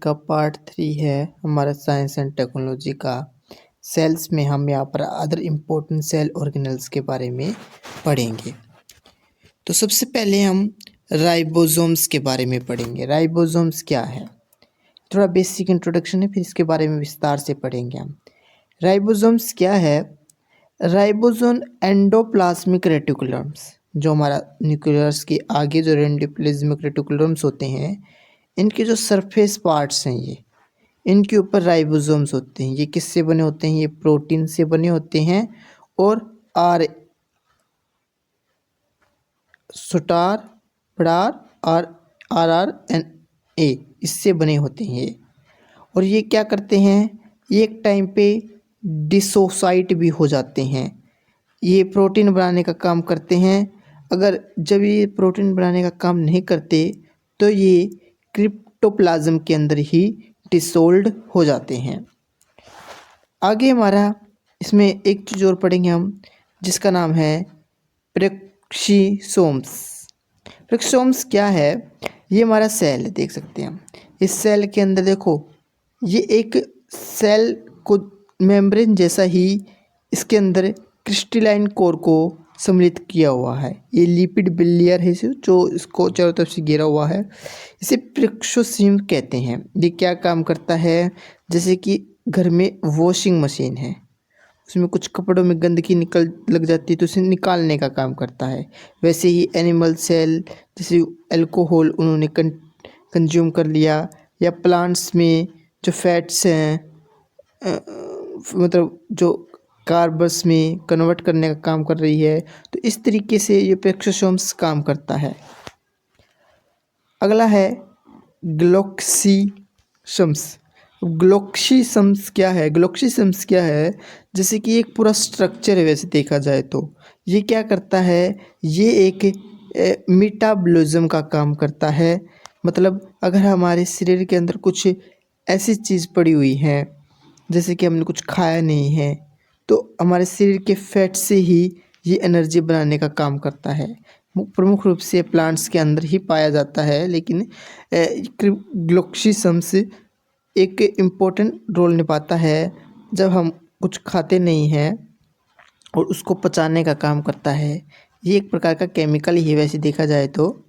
का पार्ट 3 है हमारा साइंस एंड टेक्नोलॉजी का। सेल्स में हम यहाँ पर अदर इम्पोर्टेंट सेल ऑर्गेनल्स के बारे में पढ़ेंगे। तो सबसे पहले हम राइबोसोम्स के बारे में पढ़ेंगे। राइबोसोम्स क्या है, थोड़ा बेसिक इंट्रोडक्शन है, फिर इसके बारे में विस्तार से पढ़ेंगे हम। राइबोसोम्स क्या है? राइबोसोम एंडोप्लाज्मिक रेटिकुलम्स, जो हमारा न्यूक्लियस के आगे जो एंडोप्लाज्मिक रेटिकुलम्स होते हैं, इनके जो सरफेस पार्ट्स हैं ये, इनके ऊपर राइबोसोम्स होते हैं। ये किससे बने होते हैं? ये प्रोटीन से बने होते हैं और आर सुटार पड़ार और RNA इससे बने होते हैं ये। और ये क्या करते हैं, ये एक टाइम पे डिसोसाइट भी हो जाते हैं। ये प्रोटीन बनाने का काम करते हैं। अगर जब ये प्रोटीन बनाने का काम नहीं करते तो ये क्रिप्टोप्लाज्म के अंदर ही डिसोल्ड हो जाते हैं। आगे हमारा इसमें एक चीज़ और पढ़ेंगे हम, जिसका नाम है प्रेक्सिसोम्स। प्रेक्सिसोम्स क्या है? ये हमारा सेल है, देख सकते हैं हम। इस सेल के अंदर देखो, ये एक सेल को मेम्ब्रेन जैसा ही इसके अंदर क्रिस्टलाइन कोर को सम्मिलित किया हुआ है। ये लिपिड बिलियर है जो इसको चारों तरफ से घेरा हुआ है। इसे प्रेक्सिसोम कहते हैं। ये क्या काम करता है? जैसे कि घर में वॉशिंग मशीन है, उसमें कुछ कपड़ों में गंदगी लग जाती है तो उसे निकालने का काम करता है। वैसे ही एनिमल सेल, जैसे अल्कोहल उन्होंने कंज्यूम कर लिया, या प्लांट्स में जो फैट्स हैं मतलब जो कार्बस में कन्वर्ट करने का काम कर रही है, तो इस तरीके से ये प्रेक्सिसोम्स काम करता है। अगला है ग्लोक्सिसम्स। ग्लोक्सिसम्स क्या है? ग्लोक्सिसम्स क्या है? जैसे कि एक पूरा स्ट्रक्चर है वैसे देखा जाए तो। ये क्या करता है? ये एक मेटाबॉलिज्म का काम करता है। मतलब अगर हमारे शरीर के अंदर कुछ ऐसी चीज़ पड़ी हुई है, जैसे कि हमने कुछ खाया नहीं है, तो हमारे शरीर के फैट से ही ये एनर्जी बनाने का काम करता है। प्रमुख रूप से प्लांट्स के अंदर ही पाया जाता है, लेकिन ग्लोक्सिसम्स एक इम्पोर्टेंट रोल निभाता है जब हम कुछ खाते नहीं हैं और उसको पचाने का काम करता है। ये एक प्रकार का केमिकल ही है वैसे देखा जाए तो।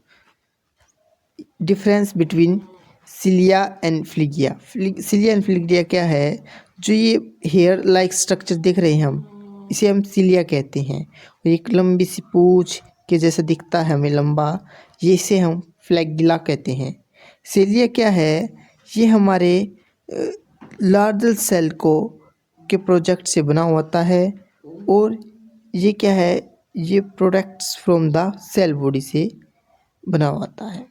Difference between cilia and flagella. Cilia and flagella क्या है? जो ये हेयर लाइक स्ट्रक्चर देख रहे हैं हम, इसे हम सिलिया कहते हैं। और एक लंबी सी पूंछ के जैसा दिखता है हमें लंबा, ये इसे हम फ्लैगिला कहते हैं। सिलिया क्या है? ये हमारे लार्जर सेल को के प्रोजेक्ट से बना होता है। और ये क्या है? ये products from the cell body से बना होता है।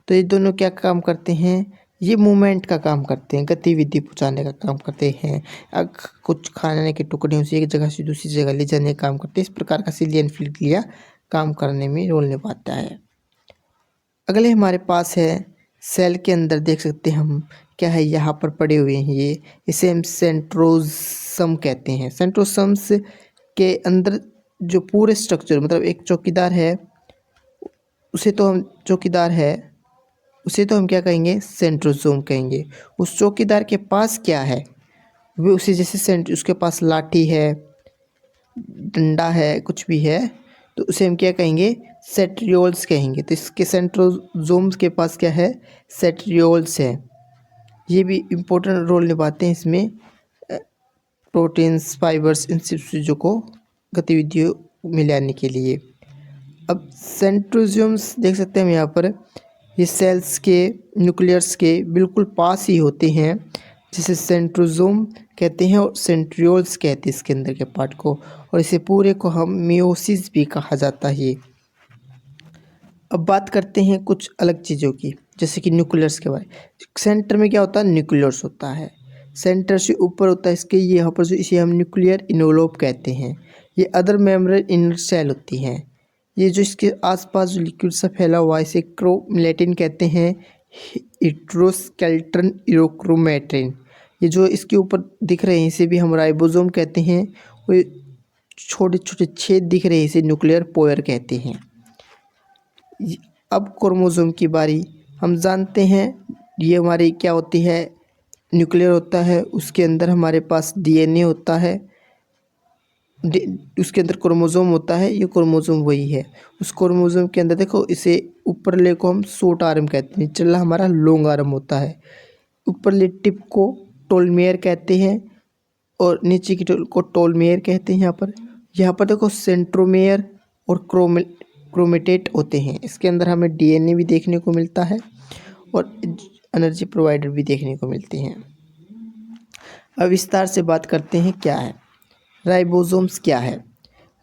तो ये दोनों क्या काम करते हैं? ये मूवमेंट का काम करते हैं, गतिविधि पहुँचाने का काम करते हैं। कुछ खाने के टुकड़े से एक जगह से दूसरी जगह ले जाने का काम करते हैं। इस प्रकार का सिलिया एंड फ्लिगिया काम करने में रोल निभाता है। अगले हमारे पास है सेल के अंदर, देख सकते हैं हम क्या है, यहाँ पर पड़े हुए हैं ये, इसे हम सेंट्रोसम कहते हैं। सेंट्रोसम्स के अंदर जो पूरे स्ट्रक्चर, मतलब एक चौकीदार है, उसे तो हम क्या कहेंगे? सेंट्रोसोम कहेंगे। उस चौकीदार के पास क्या है? वो उसे जैसे उसके पास लाठी है, डंडा है, कुछ भी है, तो उसे हम क्या कहेंगे? सेंट्रियोल्स कहेंगे। तो इसके सेंट्रोसोम्स के पास क्या है? सेंट्रियोल्स है। ये भी इम्पोर्टेंट रोल निभाते हैं इसमें, प्रोटीन्स, फाइबर्स, इन सब चीज़ों को गतिविधियों में लाने के लिए। अब सेंट्रोसोम्स देख सकते हैं हम यहाँ पर, ये सेल्स के न्यूक्लियस के बिल्कुल पास ही होते हैं, जिसे सेंट्रोसोम कहते हैं और सेंट्रियोल्स कहते हैं इसके अंदर के पार्ट को। और इसे पूरे को हम मियोसिस भी कहा जाता है। अब बात करते हैं कुछ अलग चीज़ों की, जैसे कि न्यूक्लियस के बारे में। सेंटर में क्या होता है? न्यूक्लियस होता है। सेंटर से ऊपर होता है इसके यहाँ पर जो, इसे हम न्यूक्लियर इनवलप कहते हैं। ये अदर मेम्ब्रेन इनर सेल होती हैं। ये जो इसके आसपास जो लिक्विड सा फैला हुआ है, इसे क्रोमैटिन कहते हैं। हेटेरोस्केलेटन यूरोक्रोमैटिन, ये जो इसके ऊपर दिख रहे हैं इसे भी हम राइबोसोम कहते हैं। और छोटे छोटे छेद दिख रहे हैं, इसे न्यूक्लियर पोयर कहते हैं। अब क्रोमोसोम की बारी। हम जानते हैं ये हमारी क्या होती है, न्यूक्लियर होता है, उसके अंदर हमारे पास डीएनए होता है, उसके अंदर क्रोमोसोम होता है, ये क्रोमोसोम वही है। उस क्रोमोसोम के अंदर देखो, इसे ऊपरले को हम शॉर्ट आर्म कहते हैं, निचला हमारा लॉन्ग आर्म होता है। ऊपरले टिप को टोलमेयर कहते हैं और नीचे की को टोलमेयर कहते हैं। यहाँ पर देखो सेंट्रोमेयर और क्रोमेटेट होते हैं। इसके अंदर हमें डीएनए भी देखने को मिलता है और एनर्जी प्रोवाइडर भी देखने को मिलते हैं। अब विस्तार से बात करते हैं क्या है राइबोसोम्स। क्या है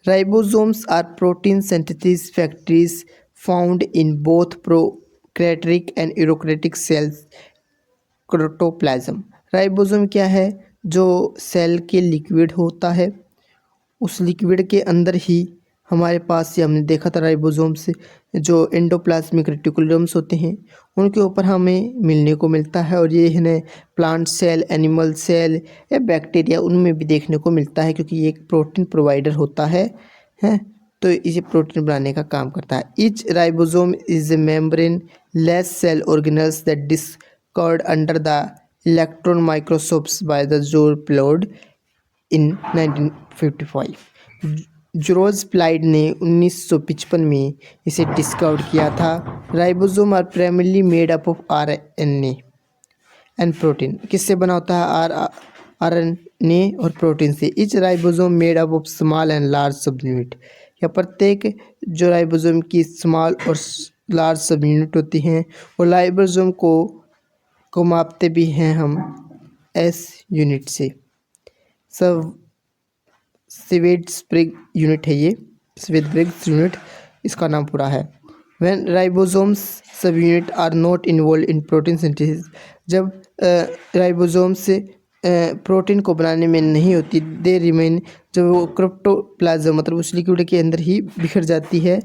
ribosomes? Are protein synthesis factories found in both prokaryotic and eukaryotic cells protoplasm. Ribosome क्या है? जो सेल के लिक्विड होता है, उस लिक्विड के अंदर ही हमारे पास, ये हमने देखा था राइबोसोम से, जो एंडोप्लाज्मिक रेटिकुलम्स होते हैं उनके ऊपर हमें मिलने को मिलता है। और ये है प्लांट सेल, एनिमल सेल या बैक्टीरिया, उनमें भी देखने को मिलता है, क्योंकि ये एक प्रोटीन प्रोवाइडर होता है तो इसे प्रोटीन बनाने का काम करता है। Each ribosome is a membrane less cell organelles that discovered under the electron microscopes by the George Palade in 1955। George Palade ने 1955 में इसे डिस्कवर किया था। Ribosome are primarily made up of RNA and protein. किससे बना होता है? RNA और प्रोटीन से। Each ribosome made up of small and large subunit. या प्रत्येक जो राइबोसोम की स्मॉल और लार्ज सब यूनिट होती हैं, और राइबोसोम को मापते भी हैं हम एस यूनिट से। सब स्वेड्सब्रिग यूनिट है, ये स्वेड्सब्रिग यूनिट इसका नाम पूरा है। When ribosomes subunit are not involve in protein synthesis. जब राइबोसोम्स प्रोटीन को बनाने में नहीं होती, दे रिमेन, जब वो क्रिप्टोप्लाज्म मतलब उस लिक्विड के अंदर ही बिखर जाती है,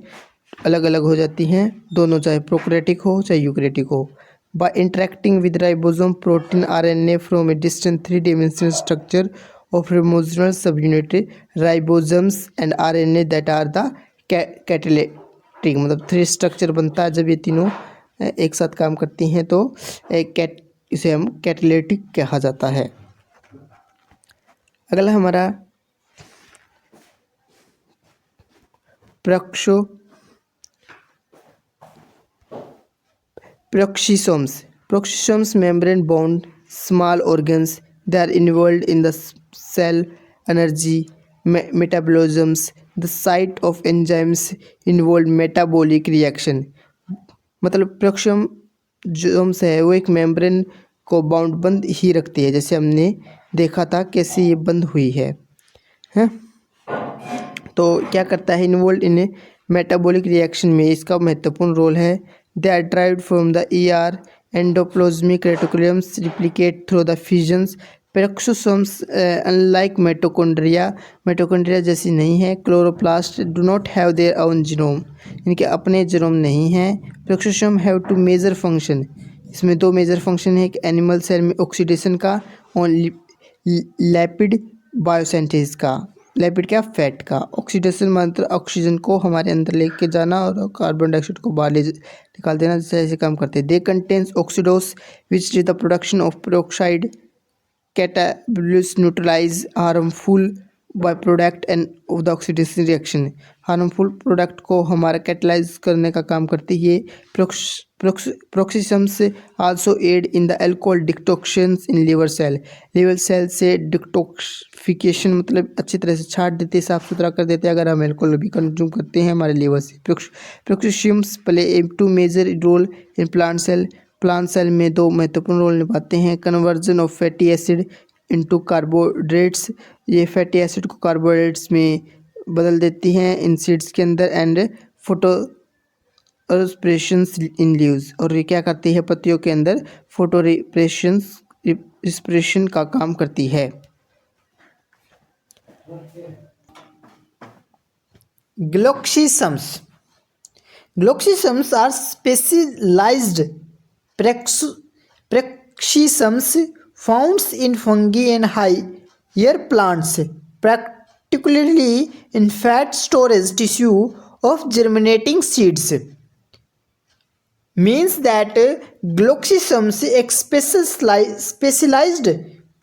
अलग अलग हो जाती हैं दोनों, चाहे प्रोकैरियोटिक हो चाहे यूकैरियोटिक हो। By interacting with ribosome protein RNA from a distant 3-dimensional structure of ribosomal subunit ribosomes and RNA that are the catalytic, मतलब 3 स्ट्रक्चर बनता है। जब ये तीनों एक साथ काम करती हैं तो इसे हम कैटालिटिक कहा जाता है। अगला हमारा Peroxisomes membrane bound small organs. They are involved in the cell energy metabolisms. The site of enzymes involved metabolic reaction. मतलब पेरोक्सिसोम्स है वो एक मेम्ब्रेन को बाउंड बंद ही रखती है, जैसे हमने देखा था कैसे ये बंद हुई है। तो क्या करता है? इन्वॉल्व इन मेटाबॉलिक रिएक्शन में इसका महत्वपूर्ण रोल है। They are derived from the ER endoplasmic reticulums replicate through the fusions. Peroxisomes unlike mitochondria जैसी नहीं है। Chloroplast do not have their own genome, इनके अपने जीनोम नहीं हैं। Peroxisome have two major function, इसमें 2 मेजर फंक्शन है, एक एनिमल सेल में ऑक्सीडेशन का और लैपिड बायोसिंथेसिस का। लैपिड क्या? फैट का। ऑक्सीडेशन मतलब ऑक्सीजन को हमारे अंदर लेके जाना और कार्बन डाइऑक्साइड को बाहर निकाल देना, जैसे ऐसे काम करते हैं। They contains oxidase which is the production of peroxide catabolise neutralise harmful by product and of the oxidation reaction. Harmful product को हमारा कैटलाइज करने का काम करती है। Peroxisomes also aid in the alcohol detoxins in liver cell से detoxification मतलब अच्छी तरह से छाट देते हैं, साफ सुथरा कर देते हैं अगर हम अल्कोहल भी कंज्यूम करते हैं हमारे लिवर से। Peroxisomes play a 2 major role in plant cell में 2 महत्वपूर्ण रोल निभाते हैं। Conversion of fatty acid into carbohydrates, ये फैटी एसिड को कार्बोहाइड्रेट्स में बदल देती हैं इन सीड्स के अंदर। And photorespirations in leaves, और ये क्या करती है? पत्तियों के अंदर फोटो रिस्पिरेशन का काम करती है। Glyoxysomes are specialised peroxisomes found in fungi and higher plants, particularly in fat storage tissue of germinating seeds. Means that glyoxysomes एक स्पेशलाइज्ड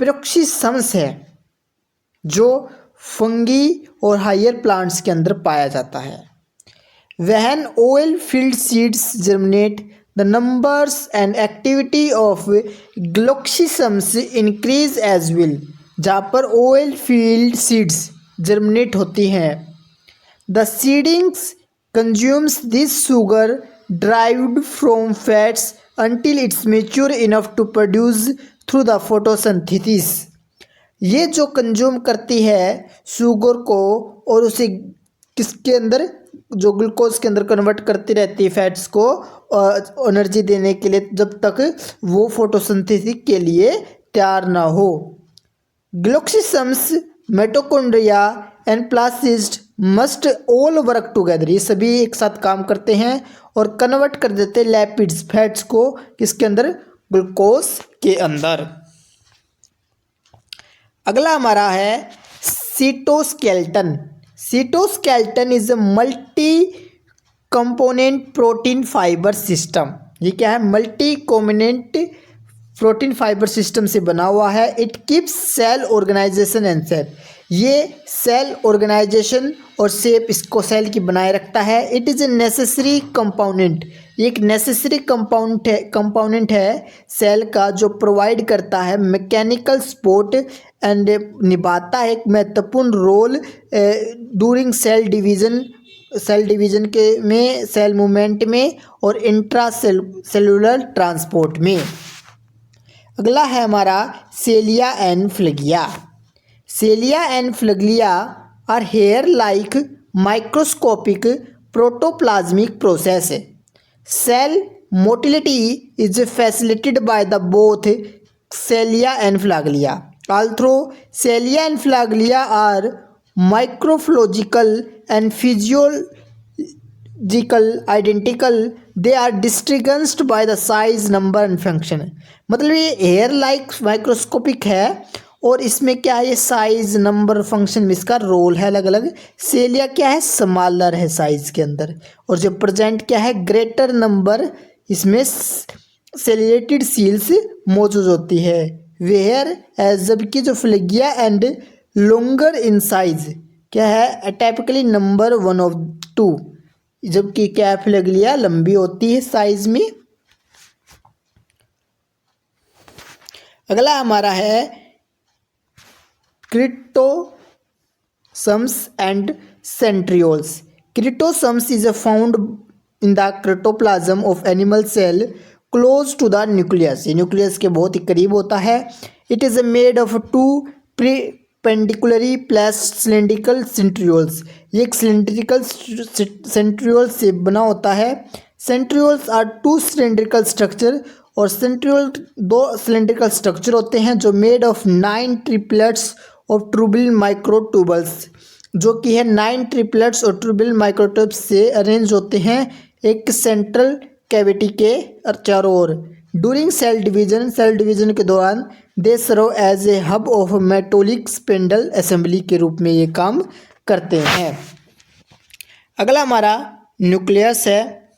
पेरोक्सिसम्स है जो फंगी और हायर प्लांट्स के अंदर पाया जाता है। When oil filled seeds germinate, the numbers and activity of gloxisms increase as well। जहाँ पर oil filled seeds germinate होती हैं, the seedlings consumes this sugar derived from fats until it's mature enough to produce through the photosynthesis। ये जो consume करती है sugar को और उसे किसके अंदर, जो ग्लूकोज के अंदर कन्वर्ट करती रहती है फैट्स को एनर्जी देने के लिए, जब तक वो फोटोसिंथेसिस के लिए तैयार ना हो। Glyoxysomes, mitochondria and plastid must all work together. ये सभी एक साथ काम करते हैं और कन्वर्ट कर देते हैं लैपिड्स, फैट्स को किसके अंदर, ग्लूकोज के अंदर। अगला हमारा है cytoskeleton. Cytoskeleton is a multi component protein fibre system. ये क्या है, multi component protein fibre system से बना हुआ है। It keeps cell organisation and shape. ये सेल ऑर्गेनाइजेशन और शेप इसको सेल की बनाए रखता है। It is a necessary component. ये एक नेसेसरी कंपोनेंट है सेल का, जो प्रोवाइड करता है मैकेनिकल सपोर्ट एंड निभाता है एक महत्वपूर्ण रोल ड्यूरिंग सेल डिवीजन के में, सेल मूवमेंट में और इंट्रा सेलुलर ट्रांसपोर्ट में। अगला है हमारा cilia and flagella. Cilia and flagella are hair like microscopic protoplasmic process. Cell motility is facilitated by the both cilia and flagella. Although cilia and flagella are microphlogical and physiological identical, they are distinguished by the size, number and function। मतलब ये hair like microscopic है और इसमें क्या है, ये size, number, function में इसका रोल है अलग अलग। सेलिया क्या है, स्मॉलर है साइज के अंदर, और जो प्रेजेंट क्या है, ग्रेटर नंबर, इसमें सेलिएटेड सील्स मौजूद होती है। वेयर एज, जबकि जो फ्लैगिया एंड लॉन्गर इन साइज क्या है, टाइपिकली नंबर 1 of 2, जबकि क्या फ्लैगिया लंबी होती है साइज में। अगला हमारा है centrosomes and centrioles. Centrosomes is found in the cytoplasm of animal cell close to the nucleus. ये न्यूक्लियस के बहुत ही करीब होता है। It is made of 2 perpendicularly placed cylindrical centrioles. ये एक सिलिंड्रिकल सेंट्रियोल से बना होता है। सेंट्रियोल्स आर 2 सिलिंड्रिकल स्ट्रक्चर, और सेंट्रियोल 2 सिलिंड्रिकल स्ट्रक्चर होते हैं जो made of 9 triplets of tubule microtubules, जो कि है 9 ट्रिपलेट्स और ट्यूबुल माइक्रोट्यूब्स से अरेंज होते हैं एक सेंट्रल कैविटी के चारों ओर। ड्यूरिंग सेल डिवीजन के दौरान they serve as a hub of mitotic spindle assembly के रूप में ये काम करते हैं। अगला हमारा न्यूक्लियस है।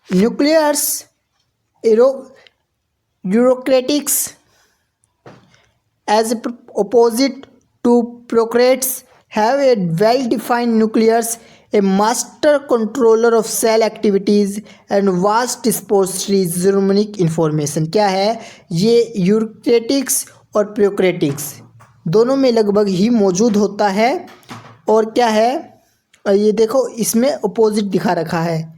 Nucleus eukaryotics as opposite to prokaryotes have a well-defined nucleus, a master controller of cell activities and vast dispository genomic information। क्या है ये, यूरोक्रेटिक्स और प्रोकैरियोटिक्स दोनों में लगभग ही मौजूद होता है। और क्या है, ये देखो इसमें अपोजिट दिखा रखा है,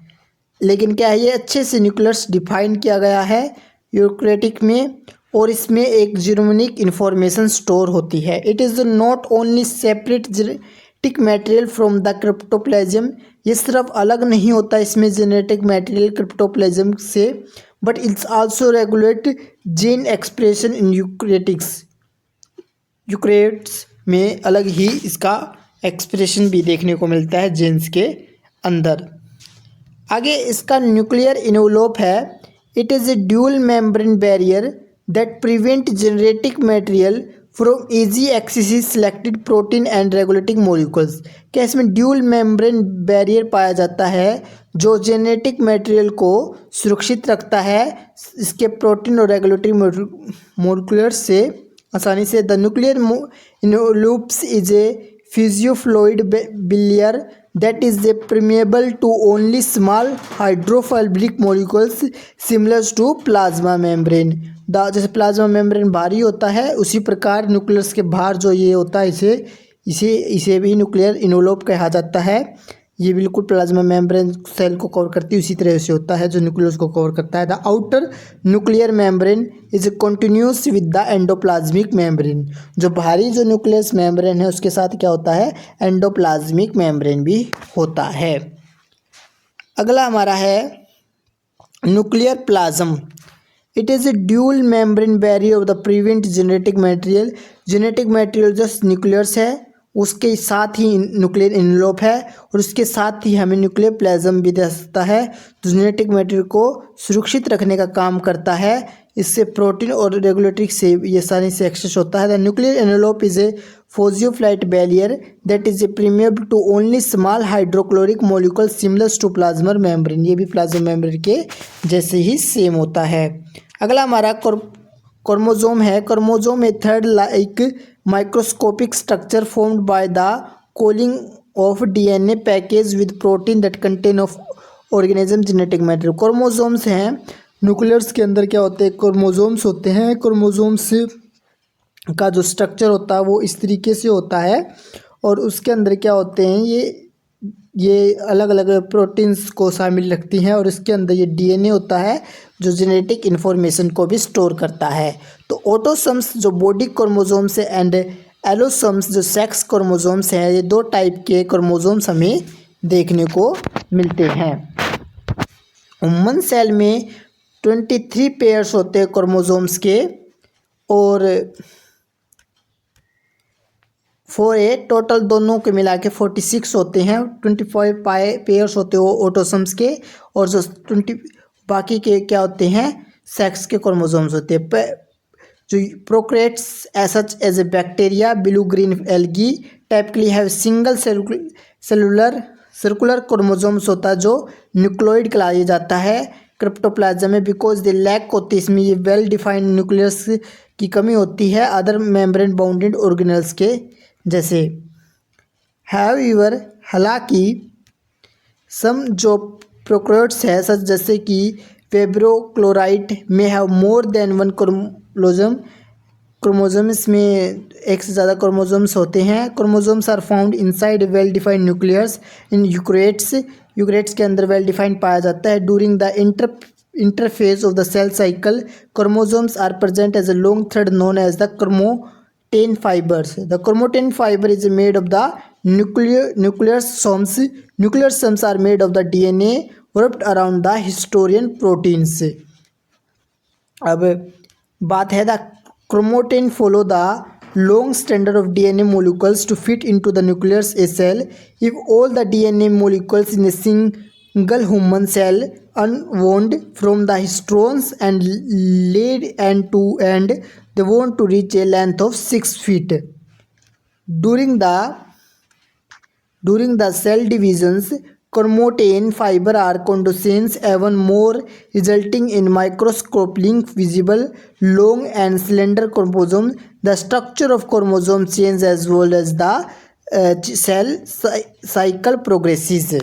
लेकिन क्या है, ये अच्छे से न्यूक्लियस डिफाइन किया गया है यूरोक्रेटिक में, और इसमें एक जीनोमिक इंफॉर्मेशन स्टोर होती है। It is not only separate genetic material from the cytoplasm. ये सिर्फ अलग नहीं होता इसमें जेनेटिक मटेरियल क्रिप्टोप्लाज्म से, but it's also regulate gene expression in eukaryotes में अलग ही इसका एक्सप्रेशन भी देखने को मिलता है जीन्स के अंदर। आगे इसका न्यूक्लियर इन्वेलप है। It is A dual membrane barrier that prevent genetic material from easy access selected protein and regulating molecules। क्या इसमें ड्यूल मेम्ब्रेन बैरियर पाया जाता है जो जेनेटिक मटेरियल को सुरक्षित रखता है इसके प्रोटीन और रेगुलेटरी मोलिकुलर से आसानी से। The nuclear envelopes is a phospholipid bilayer that is permeable to only small hydrophilic molecules similar to plasma membrane। जैसे प्लाज्मा मेम्ब्रेन भारी होता है उसी प्रकार न्यूक्लियस के बाहर जो ये होता है इसे भी न्यूक्लियर इनवॉल्यूप कहा जाता है। ये बिल्कुल प्लाज्मा मेम्ब्रेन सेल को कवर करती है उसी तरह से होता है जो न्यूक्लियस को कवर करता है। The outer nuclear membrane is continuous with the endoplasmic membrane. जो बाहरी जो न्यूक्लियस मेम्ब्रेन है उसके साथ क्या होता है, एंडोप्लाज्मिक मेम्ब्रेन भी होता है। अगला हमारा है nuclear plasm. It is A dual membrane barrier of the prevent genetic material. Genetic material जो न्यूक्लियस है उसके साथ ही न्यूक्लियर इनवॉल्यूप है और उसके साथ ही हमें न्यूक्लियर प्लाज्म भी दे सकता है जो जेनेटिक मटेरियल को सुरक्षित रखने का काम करता है। इससे प्रोटीन और रेगुलेटरी से ये आसानी से एक्सेस होता है। The nuclear envelope is a phospholipid barrier that is a permeable to only small hydrochloric molecule similar to plasma membrane. ये भी प्लाज्मा मेम्ब्रेन के जैसे ही सेम होता है। अगला हमारा क्रोमोसोम है। Chromosome a thread like microscopic structure formed by the coiling of DNA package with protein that content of organism genetic material. Chromosomes हैं न्यूक्लियस के अंदर क्या होते हैं, क्रोमोसोम्स होते हैं। क्रोमोसोम्स का जो स्ट्रक्चर होता है वो इस तरीके से होता है और उसके अंदर क्या होते हैं, ये अलग अलग प्रोटीन्स को शामिल रखती हैं और इसके अंदर ये डीएनए होता है जो जेनेटिक इन्फॉर्मेशन को भी स्टोर करता है। तो ऑटोसोम्स जो बॉडी क्रोमोसोम्स है एंड एलोसोम्स जो सेक्स क्रोमोसोम्स हैं, ये दो टाइप के क्रोमोसोम्स हमें देखने को मिलते हैं। ह्यूमन सेल में 23 पेयर्स होते हैं क्रोमोसोम्स के और 4 टोटल दोनों के मिला के 46 होते हैं। 25 पेयर्स होते हैं ऑटोसोम्स के और जो 20 बाकी के क्या होते हैं, सेक्स के क्रोमोसोम्स होते हैं। जो prokaryotes such as a bacteria, blue green algae typically have single circular chromosomes होता है जो न्यूक्लियोइड कहलाया जाता है। क्रिप्टोप्लाज्म में बिकॉज दे लैक होती है, इसमें ये वेल डिफाइंड न्यूक्लियस की कमी होती है अदर मेम्ब्रेन बाउंडेड ऑर्गेनेल्स के जैसे। हाउएवर हालांकि सम जो प्रोकैरियोट्स है सच जैसे कि वेब्रोक्लोराइट में have more than one chromosomes में एक से ज़्यादा क्रोमोसोम्स होते हैं। Chromosomes are found inside well defined nucleus in eukaryotes के अंदर वेल डिफाइंड पाया जाता है। During the interphase of the cell cycle chromosomes are present as a long thread known as the chromatin fibres. The chromatin fibre is made of the nuclear somes are made of the DNA wrapped around the histone proteins। अब बात है the chromatin follow the long standard of DNA molecules to fit into the nucleus a cell. If all the DNA molecules in a single human cell unwound from the histones and laid end to end, they want to reach a length of 6 feet. During the cell divisions, chromatin fiber are condense even more, resulting in microscopically visible long and slender chromosomes. The structure of chromosomes changes as well as the cell cycle progresses.